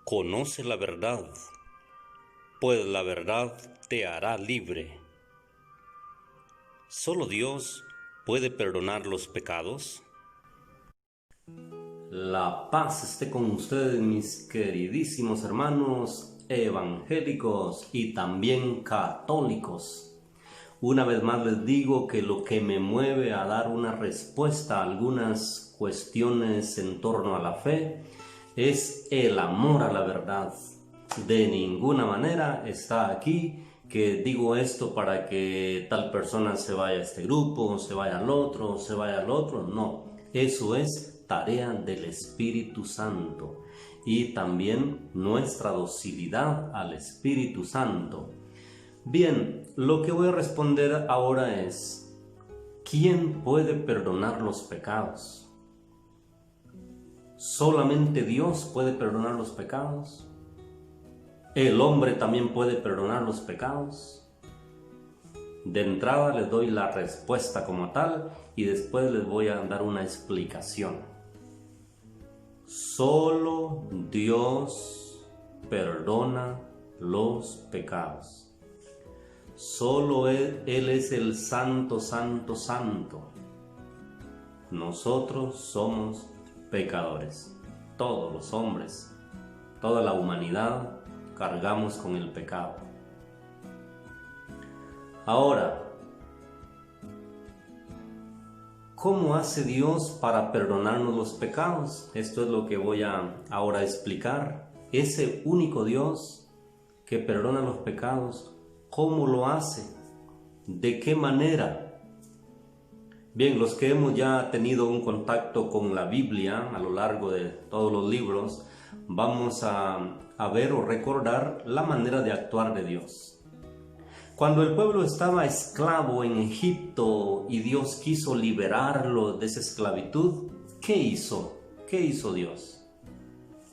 Conoce la verdad, pues la verdad te hará libre. ¿Solo Dios puede perdonar los pecados? La paz esté con ustedes, mis queridísimos hermanos evangélicos y también católicos. Una vez más les digo que lo que me mueve a dar una respuesta a algunas cuestiones en torno a la fe es el amor a la verdad. De ninguna manera está aquí que digo esto para que tal persona se vaya a este grupo, se vaya al otro, se vaya al otro. No, eso es tarea del Espíritu Santo y también nuestra docilidad al Espíritu Santo. Bien, lo que voy a responder ahora es: ¿quién puede perdonar los pecados? ¿Solamente Dios puede perdonar los pecados? ¿El hombre también puede perdonar los pecados? De entrada les doy la respuesta como tal y después les voy a dar una explicación. Solo Dios perdona los pecados. Solo Él es el Santo, Santo, Santo. Nosotros somos pecadores. Todos los hombres, toda la humanidad cargamos con el pecado. Ahora, ¿cómo hace Dios para perdonarnos los pecados? Esto es lo que voy a ahora explicar. Ese único Dios que perdona los pecados, ¿cómo lo hace? ¿De qué manera? Bien, los que hemos ya tenido un contacto con la Biblia a lo largo de todos los libros, vamos a ver o recordar la manera de actuar de Dios. Cuando el pueblo estaba esclavo en Egipto y Dios quiso liberarlo de esa esclavitud, ¿qué hizo? ¿Qué hizo Dios?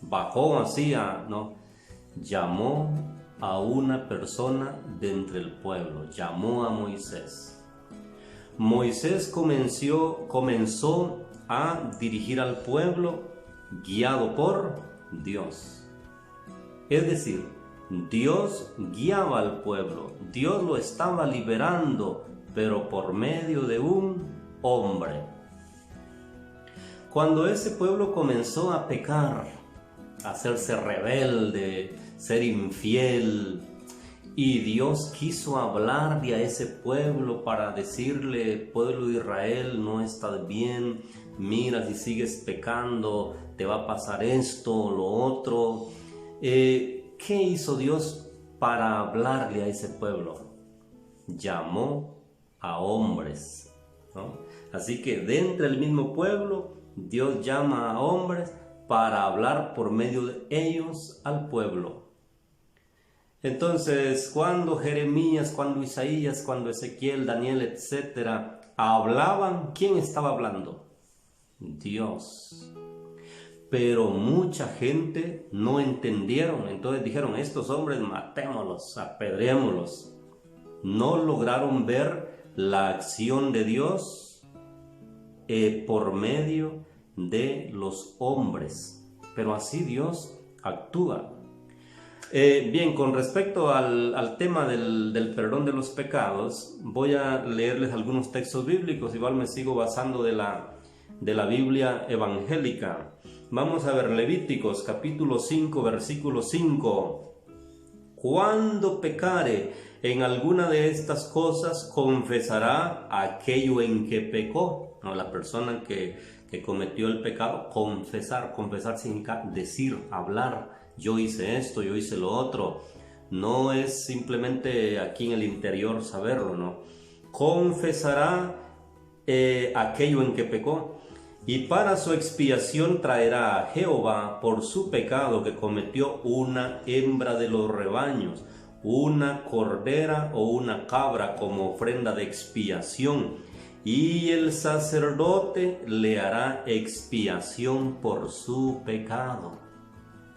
Bajó así, llamó a una persona de entre el pueblo, llamó a Moisés. Moisés comenzó a dirigir al pueblo guiado por Dios. Es decir, Dios guiaba al pueblo, Dios lo estaba liberando, pero por medio de un hombre. Cuando ese pueblo comenzó a pecar, a hacerse rebelde, ser infiel, y Dios quiso hablarle a ese pueblo para decirle: pueblo de Israel, no estás bien, mira, si sigues pecando te va a pasar esto, lo otro. ¿Qué hizo Dios para hablarle a ese pueblo? Llamó a hombres, ¿no? Así que dentro del mismo pueblo Dios llama a hombres para hablar por medio de ellos al pueblo. Entonces, cuando Jeremías, cuando Isaías, cuando Ezequiel, Daniel, etcétera, hablaban, ¿quién estaba hablando? Dios. Pero mucha gente no entendieron, entonces dijeron: estos hombres matémoslos, apedrémoslos. No lograron ver la acción de Dios por medio de los hombres, pero así Dios actúa. Bien, con respecto al tema del perdón de los pecados, voy a leerles algunos textos bíblicos. Igual me sigo basando de la Biblia evangélica. Vamos a ver Levíticos capítulo 5, versículo 5. Cuando pecare en alguna de estas cosas, confesará aquello en que pecó. No, la persona que cometió el pecado, confesar significa decir, hablar. Yo hice esto, yo hice lo otro. No es simplemente aquí en el interior saberlo, ¿no? Confesará aquello en que pecó, y para su expiación traerá a Jehová por su pecado que cometió una hembra de los rebaños, una cordera o una cabra como ofrenda de expiación, y el sacerdote le hará expiación por su pecado.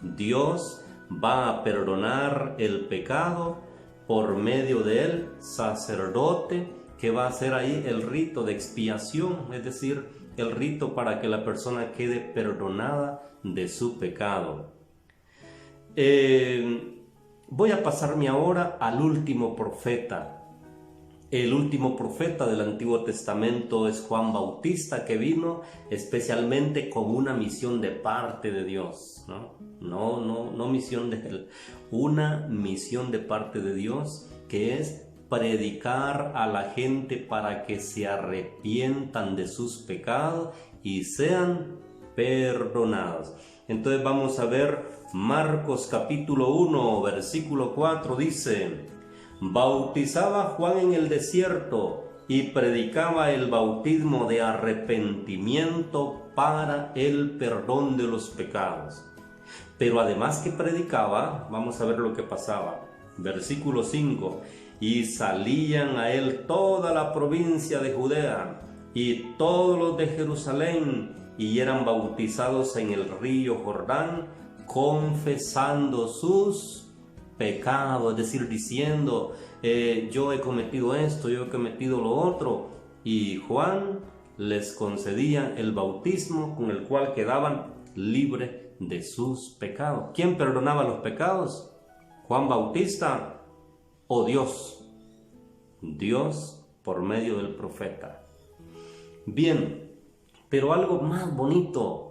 Dios va a perdonar el pecado por medio del sacerdote, que va a hacer ahí el rito de expiación, es decir, el rito para que la persona quede perdonada de su pecado. Voy a pasarme ahora al último profeta. El último profeta del Antiguo Testamento es Juan Bautista, que vino especialmente con una misión de parte de Dios, no misión de él, una misión de parte de Dios, que es predicar a la gente para que se arrepientan de sus pecados y sean perdonados. Entonces vamos a ver Marcos capítulo 1, versículo 4, dice: bautizaba Juan en el desierto y predicaba el bautismo de arrepentimiento para el perdón de los pecados. Pero además que predicaba, vamos a ver lo que pasaba. Versículo 5: y salían a él toda la provincia de Judea y todos los de Jerusalén, y eran bautizados en el río Jordán, confesando sus pecados, es decir, diciendo, yo he cometido esto, yo he cometido lo otro, y Juan les concedía el bautismo con el cual quedaban libres de sus pecados. ¿Quién perdonaba los pecados? ¿Juan Bautista o Dios? Dios por medio del profeta. Bien, pero algo más bonito,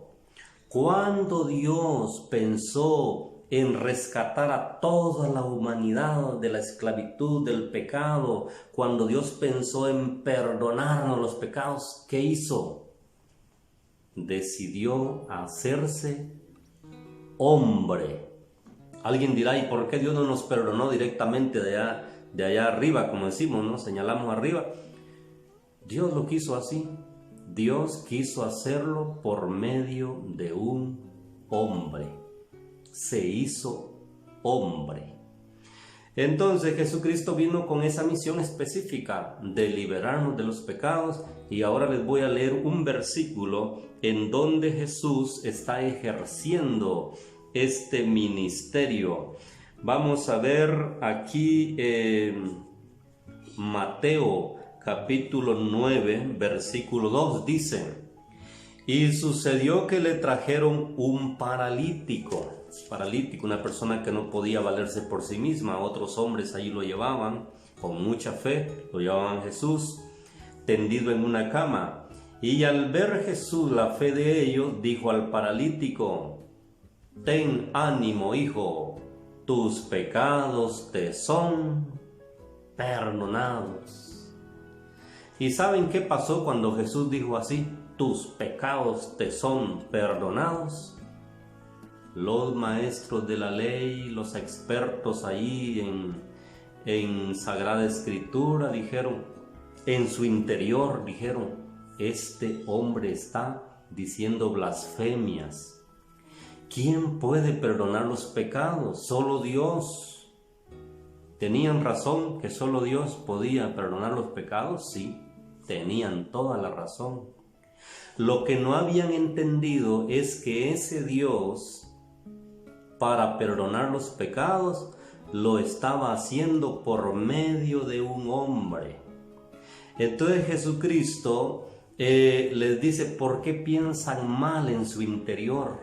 cuando Dios pensó en rescatar a toda la humanidad de la esclavitud, del pecado, cuando Dios pensó en perdonarnos los pecados, ¿qué hizo? Decidió hacerse hombre. Alguien dirá, ¿y por qué Dios no nos perdonó directamente de allá arriba, como decimos, ¿no? Señalamos arriba. Dios lo quiso así. Dios quiso hacerlo por medio de un hombre. Se hizo hombre. Entonces Jesucristo vino con esa misión específica de liberarnos de los pecados, y ahora les voy a leer un versículo en donde Jesús está ejerciendo este ministerio. Vamos a ver aquí Mateo capítulo 9, versículo 2, dice: y sucedió que le trajeron un paralítico, una persona que no podía valerse por sí misma. Otros hombres allí lo llevaban, con mucha fe, lo llevaban a Jesús, tendido en una cama. Y al ver Jesús la fe de ellos, dijo al paralítico: ten ánimo, hijo, tus pecados te son perdonados. ¿Y saben qué pasó cuando Jesús dijo así? Tus pecados te son perdonados. Los maestros de la ley, los expertos ahí en Sagrada Escritura dijeron, en su interior dijeron, este hombre está diciendo blasfemias. ¿Quién puede perdonar los pecados? Solo Dios. ¿Tenían razón que solo Dios podía perdonar los pecados? Sí, tenían toda la razón. Lo que no habían entendido es que ese Dios, para perdonar los pecados, lo estaba haciendo por medio de un hombre. Entonces Jesucristo les dice, ¿por qué piensan mal en su interior?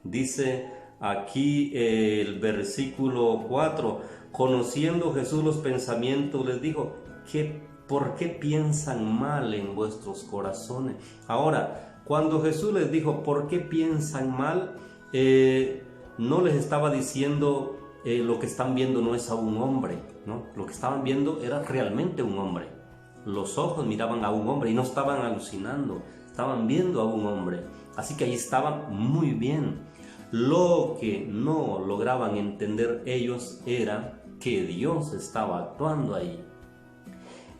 Dice aquí el versículo 4, conociendo Jesús los pensamientos, les dijo, ¿por qué piensan mal en vuestros corazones? Ahora, cuando Jesús les dijo, ¿por qué piensan mal? No les estaba diciendo, lo que están viendo no es a un hombre, ¿no? Lo que estaban viendo era realmente un hombre. Los ojos miraban a un hombre y no estaban alucinando, estaban viendo a un hombre. Así que ahí estaban muy bien. Lo que no lograban entender ellos era que Dios estaba actuando ahí.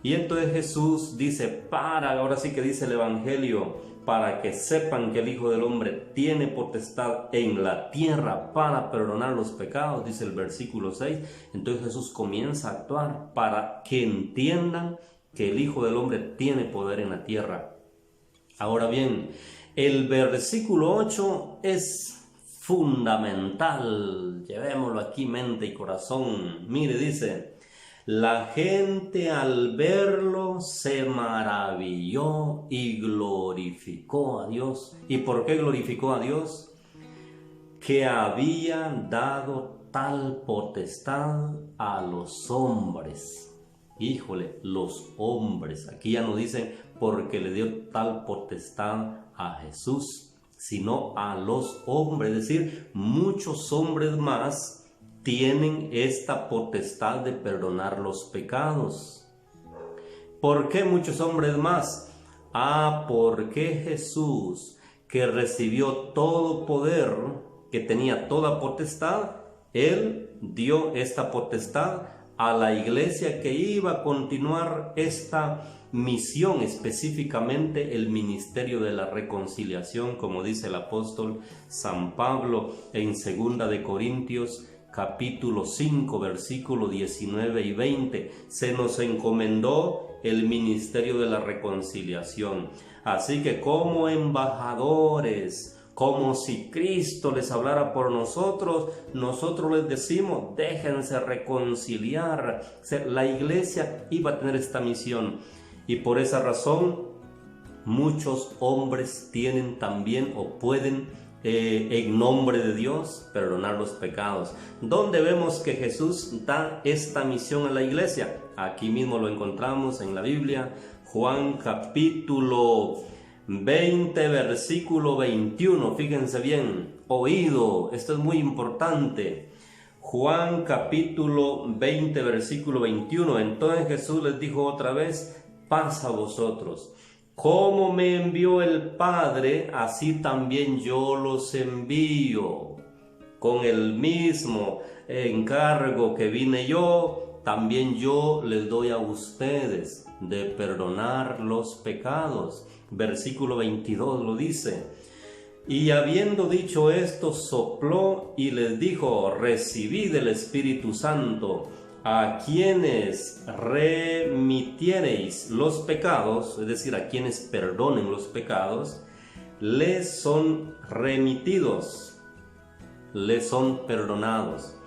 Y entonces Jesús dice, ahora sí que dice el Evangelio, para que sepan que el Hijo del Hombre tiene potestad en la tierra para perdonar los pecados, dice el versículo 6. Entonces Jesús comienza a actuar para que entiendan que el Hijo del Hombre tiene poder en la tierra. Ahora bien, el versículo 8 es fundamental, llevémoslo aquí mente y corazón. Mire, dice, la gente al verlo se maravilló y glorificó a Dios. ¿Y por qué glorificó a Dios? que había dado tal potestad a los hombres. Híjole, los hombres. Aquí ya no dicen porque le dio tal potestad a Jesús, sino a los hombres. Es decir, muchos hombres más tienen esta potestad de perdonar los pecados. ¿Por qué muchos hombres más? Porque Jesús, que recibió todo poder, que tenía toda potestad, Él dio esta potestad a la iglesia que iba a continuar esta misión, específicamente el ministerio de la reconciliación, como dice el apóstol San Pablo en 2 de Corintios capítulo 5, versículo 19 y 20. Se nos encomendó el ministerio de la reconciliación. Así que como embajadores, como si Cristo les hablara por nosotros, nosotros les decimos, déjense reconciliar. La iglesia iba a tener esta misión y por esa razón muchos hombres tienen también o pueden en nombre de Dios perdonar los pecados. ¿Dónde vemos que Jesús da esta misión a la iglesia? Aquí mismo lo encontramos en la Biblia, Juan capítulo 20, versículo 21, fíjense bien, oído, esto es muy importante. Juan capítulo 20, versículo 21, entonces Jesús les dijo otra vez, paz a vosotros. Como me envió el Padre, así también yo los envío. Con el mismo encargo que vine yo, también yo les doy a ustedes de perdonar los pecados. Versículo 22 lo dice. Y habiendo dicho esto, sopló y les dijo, recibid el Espíritu Santo. A quienes remitiereis los pecados, es decir, a quienes perdonen los pecados, les son remitidos, les son perdonados.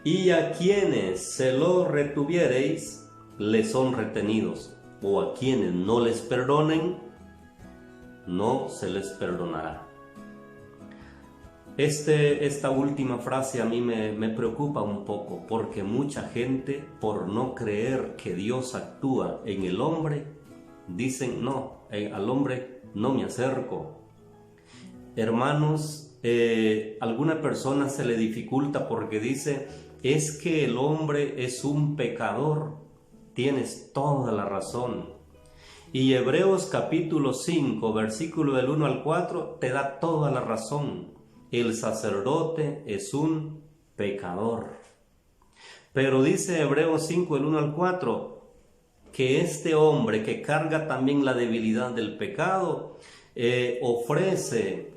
Y a quienes se lo retuviereis, les son retenidos. O a quienes no les perdonen, no se les perdonará. Esta última frase a mí me preocupa un poco, porque mucha gente, por no creer que Dios actúa en el hombre, dicen, no, al hombre no me acerco. Hermanos, alguna persona se le dificulta porque dice, es que el hombre es un pecador. Tienes toda la razón. Y Hebreos capítulo 5, versículo del 1 al 4, te da toda la razón. El sacerdote es un pecador. Pero dice Hebreos 5, del 1 al 4, que este hombre que carga también la debilidad del pecado, ofrece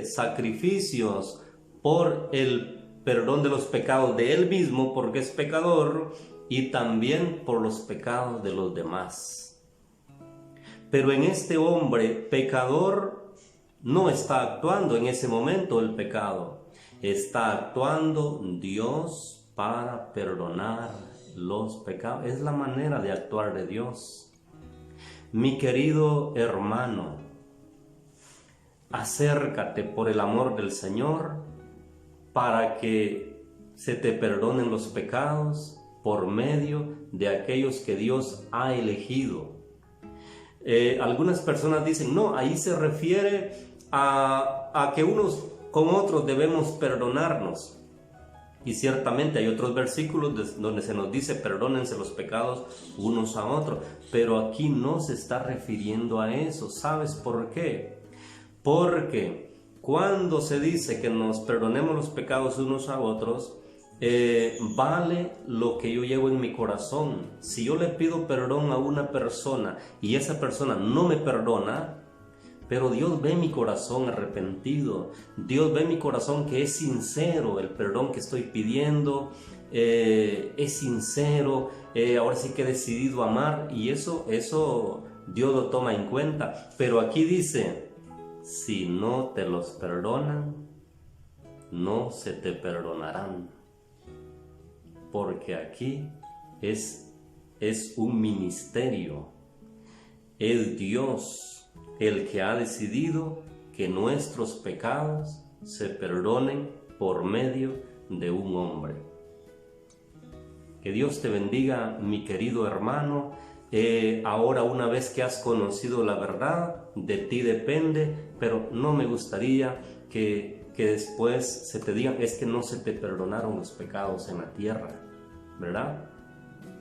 sacrificios por el perdón de los pecados de él mismo, porque es pecador, y también por los pecados de los demás. Pero en este hombre pecador, no está actuando en ese momento el pecado, está actuando Dios para perdonar los pecados. Es la manera de actuar de Dios. Mi querido hermano, acércate por el amor del Señor para que se te perdonen los pecados por medio de aquellos que Dios ha elegido. Algunas personas dicen, no, ahí se refiere a que unos con otros debemos perdonarnos. Y ciertamente hay otros versículos donde se nos dice, perdónense los pecados unos a otros. Pero aquí no se está refiriendo a eso. ¿Sabes por qué? Porque cuando se dice que nos perdonemos los pecados unos a otros, vale lo que yo llevo en mi corazón. Si yo le pido perdón a una persona y esa persona no me perdona, pero Dios ve mi corazón arrepentido, Dios ve mi corazón que es sincero, el perdón que estoy pidiendo es sincero, ahora sí que he decidido amar, y eso Dios lo toma en cuenta. Pero aquí dice, si no te los perdonan, no se te perdonarán. Porque aquí es un ministerio, es Dios el que ha decidido que nuestros pecados se perdonen por medio de un hombre. Que Dios te bendiga, mi querido hermano. Ahora, una vez que has conocido la verdad, de ti depende, pero no me gustaría que después se te digan, es que no se te perdonaron los pecados en la tierra, ¿verdad?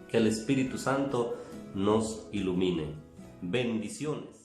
Que el Espíritu Santo nos ilumine. Bendiciones.